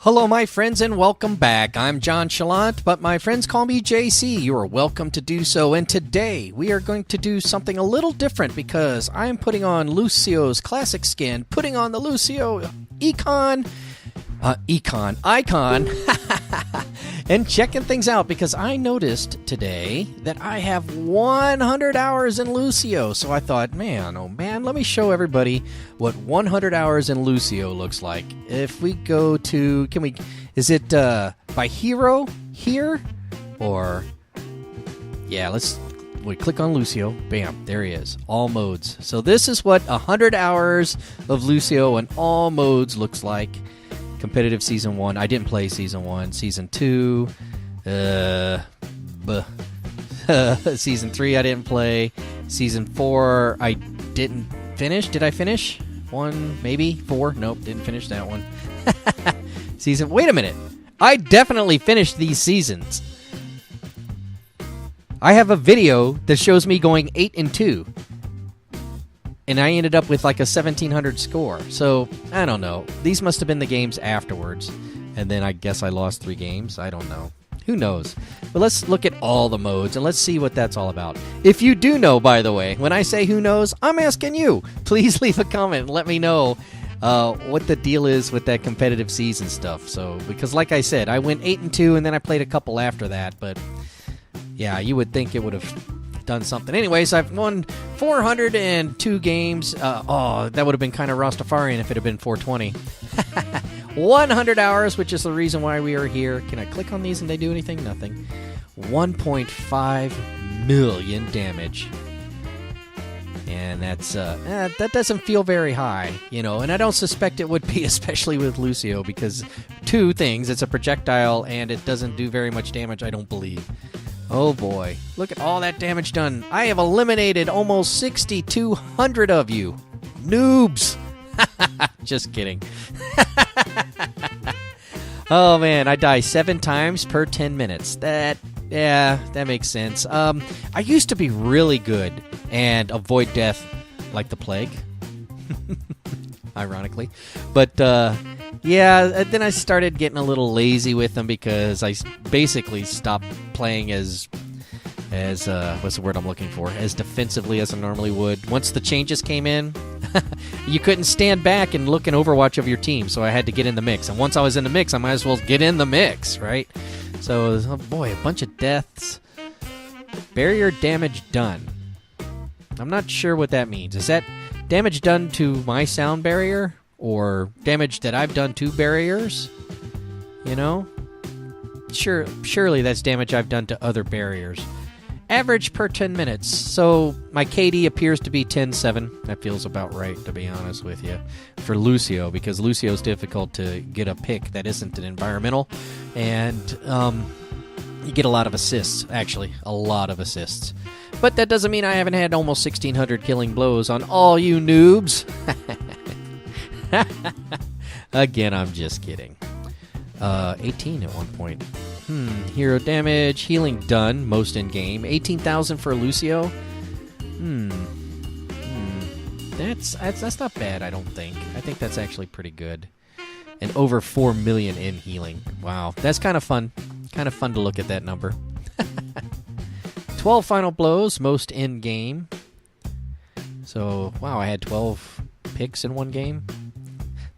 Hello, my friends, and welcome back. I'm John Chalant, but my friends call me JC. You are welcome to do so. And today we are going to do something a little different because I'm putting on Lucio's classic skin, putting on the Lucio icon, and checking things out because I noticed today that I have 100 hours in Lucio. So I thought, man, oh man, let me show everybody what 100 hours in Lucio looks like. If we go to, is it by hero here? Or, yeah, we click on Lucio. Bam, there he is. All modes. So this is what 100 hours of Lucio in all modes looks like. Competitive Season 1. I didn't play Season 1. Season 2. Season 3 I didn't play. Season 4 I didn't finish. Did I finish? 1, maybe? 4? Nope, didn't finish that one. Wait a minute. I definitely finished these seasons. I have a video that shows me going 8-2. And I ended up with like a 1700 score. So, I don't know. These must have been the games afterwards. And then I guess I lost 3 games. I don't know. Who knows? But let's look at all the modes and let's see what that's all about. If you do know, by the way, when I say who knows, I'm asking you. Please leave a comment and let me know what the deal is with that competitive season stuff. So, because like I said, I went 8-2 and then I played a couple after that. But, yeah, you would think it would have done something. Anyways, I've won 402 games. That would have been kind of Rastafarian if it had been 420. 100 hours, which is the reason why we are here. Can I click on these and they do anything? Nothing. 1.5 million damage. And that's that doesn't feel very high, you know, and I don't suspect it would be, especially with Lucio, because 2 things. It's a projectile and it doesn't do very much damage, I don't believe. Oh boy, look at all that damage done. I have eliminated almost 6,200 of you. Noobs. Just kidding. Oh man, I die 7 times per 10 minutes. That makes sense. I used to be really good and avoid death like the plague. Ironically. But then I started getting a little lazy with them because I basically stopped playing as what's the word I'm looking for? As defensively as I normally would. Once the changes came in, you couldn't stand back and look in Overwatch of your team, so I had to get in the mix. And once I was in the mix, I might as well get in the mix, right? So, oh boy, a bunch of deaths. Barrier damage done. I'm not sure what that means. Is that damage done to my sound barrier? Or damage that I've done to barriers? You know? Surely that's damage I've done to other barriers. Average per 10 minutes. So my KD appears to be 10-7. That feels about right, to be honest with you. For Lucio, because Lucio's difficult to get a pick that isn't an environmental. And you get a lot of assists, actually. A lot of assists. But that doesn't mean I haven't had almost 1,600 killing blows on all you noobs. Again, I'm just kidding. 18 at one point. Hero damage, healing done, most in game. 18,000 for Lucio. That's not bad, I don't think. I think that's actually pretty good. And over 4 million in healing. Wow, that's kind of fun. Kind of fun to look at that number. 12 final blows, most in game. So, wow, I had 12 picks in one game.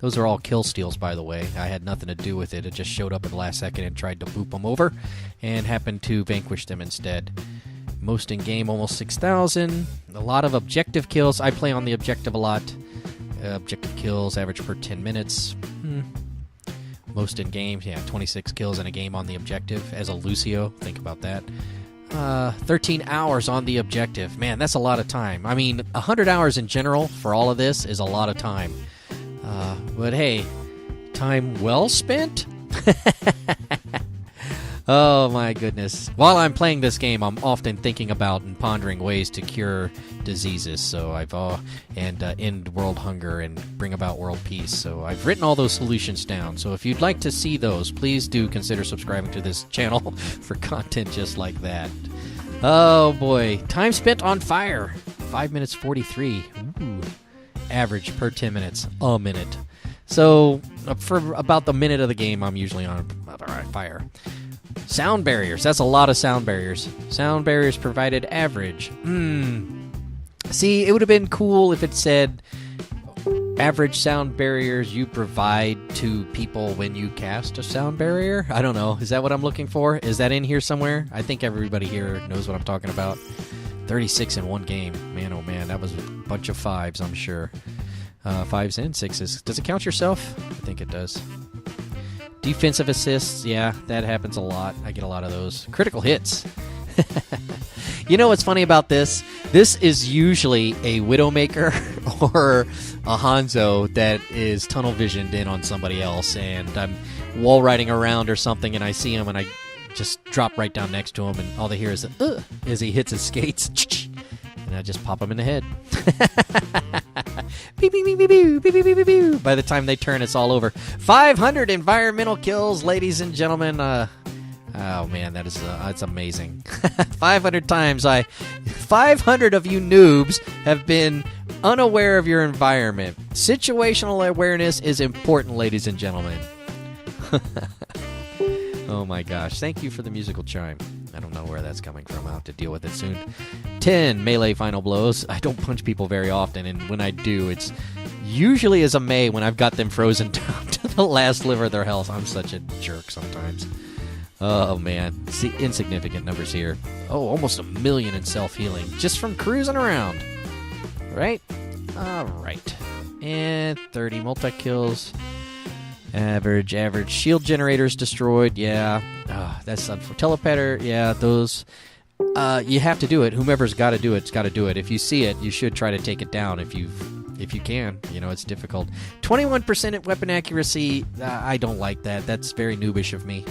Those are all kill steals, by the way. I had nothing to do with it. It just showed up at the last second and tried to boop them over and happened to vanquish them instead. Most in game, almost 6,000. A lot of objective kills. I play on the objective a lot. Objective kills, average per 10 minutes. Most in game, 26 kills in a game on the objective as a Lucio. Think about that. 13 hours on the objective. Man, that's a lot of time. I mean, 100 hours in general for all of this is a lot of time. But hey, time well spent? Oh my goodness. While I'm playing this game, I'm often thinking about and pondering ways to cure diseases. So end world hunger and bring about world peace. So I've written all those solutions down. So if you'd like to see those, please do consider subscribing to this channel for content just like that. Oh boy. Time spent on fire. 5 minutes 43. Ooh. Average per 10 minutes. A minute. So for about the minute of the game, I'm usually on fire. Sound barriers. That's a lot of sound barriers. Sound barriers provided average. See, it would have been cool if it said average sound barriers you provide to people when you cast a sound barrier. I don't know. Is that what I'm looking for? Is that in here somewhere? I think everybody here knows what I'm talking about. 36 in one game. Man, oh man, that was a bunch of fives, I'm sure. Fives and sixes. Does it count yourself? I think it does. Defensive assists, yeah, that happens a lot. I get a lot of those. Critical hits. You know what's funny about this? This is usually a Widowmaker or a Hanzo that is tunnel visioned in on somebody else, and I'm wall riding around or something, and I see him, and I just drop right down next to him, and all they hear is as he hits his skates, and I just pop him in the head. Beep, beep, beep, beep, beep, beep, beep, beep, beep. By the time they turn, it's all over. 500 environmental kills, ladies and gentlemen. Oh man, that is that's amazing. 500 times 500 of you noobs have been unaware of your environment. Situational awareness is important, ladies and gentlemen. Oh my gosh, thank you for the musical chime. I don't know where that's coming from. I'll have to deal with it soon. 10 melee final blows. I don't punch people very often, and when I do, it's usually as a Mei when I've got them frozen down to the last sliver of their health. I'm such a jerk sometimes. Oh man, see, insignificant numbers here. Oh, almost 1 million in self-healing just from cruising around. Right? All right. And 30 multi-kills. Average. Shield generators destroyed. Yeah. That's unfortunate. Telepatter. Yeah, those. You have to do it. Whomever's got to do it's got to do it. If you see it, you should try to take it down if you can. You know, it's difficult. 21% at weapon accuracy. I don't like that. That's very noobish of me.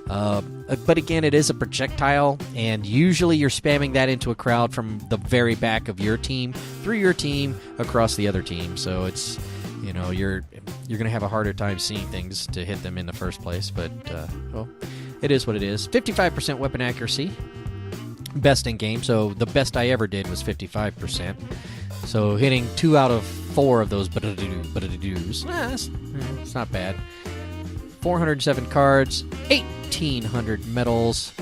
But again, it is a projectile, and usually you're spamming that into a crowd from the very back of your team, through your team, across the other team. So it's, you know, you're going to have a harder time seeing things to hit them in the first place. But, well, it is what it is. 55% weapon accuracy. Best in game. So the best I ever did was 55%. So hitting 2 out of 4 of those but-a-do-do's. It's not bad. 407 cards, 1,800 medals.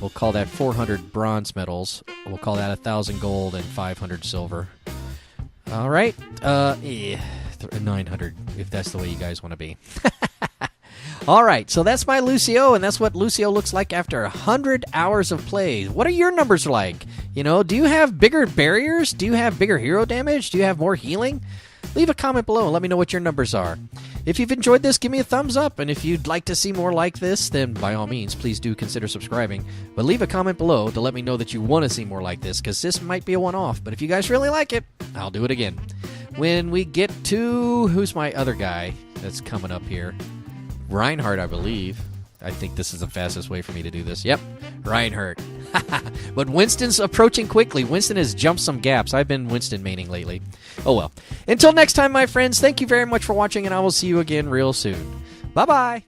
We'll call that 400 bronze medals. We'll call that 1,000 gold and 500 silver. All right. 900, if that's the way you guys want to be. All right, so that's my Lucio, and that's what Lucio looks like after 100 hours of play. What are your numbers like? You know, do you have bigger barriers? Do you have bigger hero damage? Do you have more healing? Leave a comment below and let me know what your numbers are. If you've enjoyed this, give me a thumbs up, and if you'd like to see more like this, then by all means, please do consider subscribing. But leave a comment below to let me know that you want to see more like this, because this might be a one-off, but if you guys really like it, I'll do it again. When we get to... who's my other guy that's coming up here? Reinhardt, I believe. I think this is the fastest way for me to do this. Yep, Reinhardt. But Winston's approaching quickly. Winston has jumped some gaps. I've been Winston maining lately. Oh well. Until next time, my friends, thank you very much for watching, and I will see you again real soon. Bye-bye.